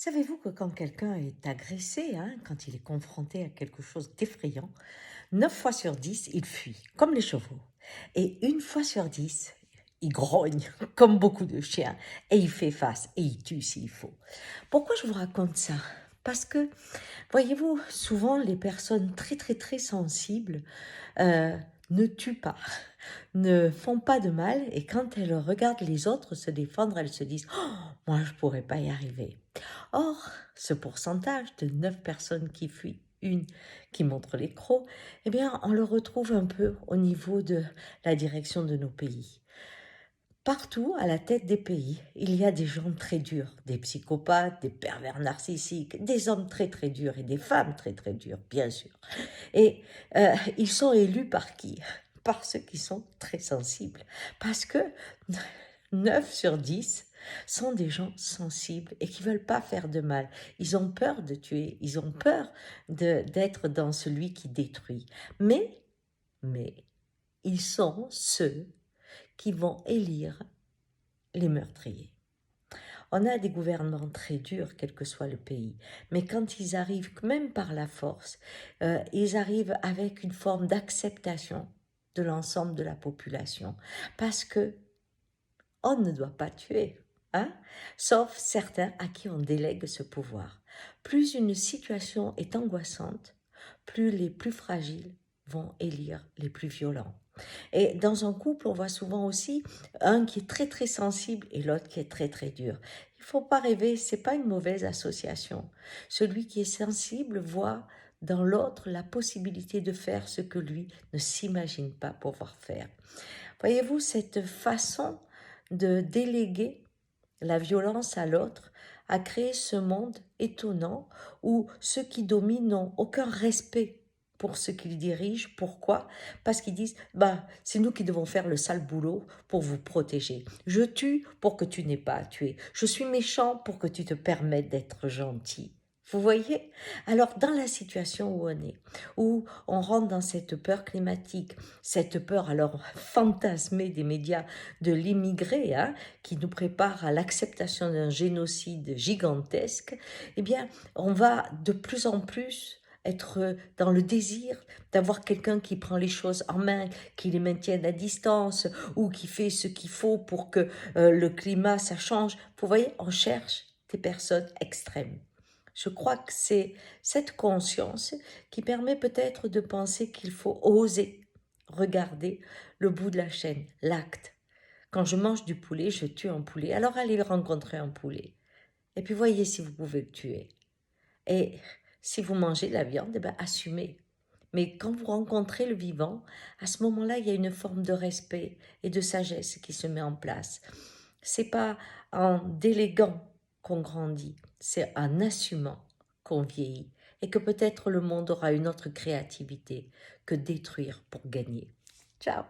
Savez-vous que quand quelqu'un est agressé, hein, quand il est confronté à quelque chose d'effrayant, 9 fois sur 10, il fuit, comme les chevaux. Et une fois sur 10, il grogne, comme beaucoup de chiens, et il fait face, et il tue s'il faut. Pourquoi je vous raconte ça? Parce que, voyez-vous, souvent les personnes très très très sensibles euh, ne tuent pas, ne font pas de mal, et quand elles regardent les autres se défendre, elles se disent: «Oh, moi je pourrais pas y arriver». Or, ce pourcentage de 9 personnes qui fuient, une qui montre les crocs, eh bien, on le retrouve un peu au niveau de la direction de nos pays. Partout, à la tête des pays, il y a des gens très durs, des psychopathes, des pervers narcissiques, des hommes très très durs et des femmes très très dures, bien sûr. Et ils sont élus par qui? Par ceux qui sont très sensibles. Parce que 9 sur 10 sont des gens sensibles et qui veulent pas faire de mal. Ils ont peur de tuer, ils ont peur d'être dans celui qui détruit. Mais, ils sont ceux qui vont élire les meurtriers. On a des gouvernements très durs, quel que soit le pays, mais quand ils arrivent, même par la force, ils arrivent avec une forme d'acceptation de l'ensemble de la population, parce que on ne doit pas tuer, hein, sauf certains à qui on délègue ce pouvoir. Plus une situation est angoissante, plus les plus fragiles vont élire les plus violents. Et dans un couple, on voit souvent aussi un qui est très très sensible et l'autre qui est très très dur. Il ne faut pas rêver, c'est pas une mauvaise association. Celui qui est sensible voit dans l'autre la possibilité de faire ce que lui ne s'imagine pas pouvoir faire. Voyez-vous, cette façon de déléguer la violence à l'autre a créé ce monde étonnant où ceux qui dominent n'ont aucun respect pour ceux qu'ils dirigent. Pourquoi? Parce qu'ils disent, bah, c'est nous qui devons faire le sale boulot pour vous protéger. Je tue pour que tu n'aies pas à tuer. Je suis méchant pour que tu te permettes d'être gentil. Vous voyez? Alors, dans la situation où on est, où on rentre dans cette peur climatique, cette peur alors fantasmée des médias de l'immigré, hein, qui nous prépare à l'acceptation d'un génocide gigantesque, eh bien, on va de plus en plus être dans le désir d'avoir quelqu'un qui prend les choses en main, qui les maintienne à distance ou qui fait ce qu'il faut pour que le climat, ça change. Vous voyez, on cherche des personnes extrêmes. Je crois que c'est cette conscience qui permet peut-être de penser qu'il faut oser regarder le bout de la chaîne, l'acte. Quand je mange du poulet, je tue un poulet. Alors allez rencontrer un poulet. Et puis voyez si vous pouvez le tuer. Et si vous mangez de la viande, eh ben, assumez. Mais quand vous rencontrez le vivant, à ce moment-là, il y a une forme de respect et de sagesse qui se met en place. C'est pas en déléguant qu'on grandit, c'est en assumant qu'on vieillit et que peut-être le monde aura une autre créativité que détruire pour gagner. Ciao!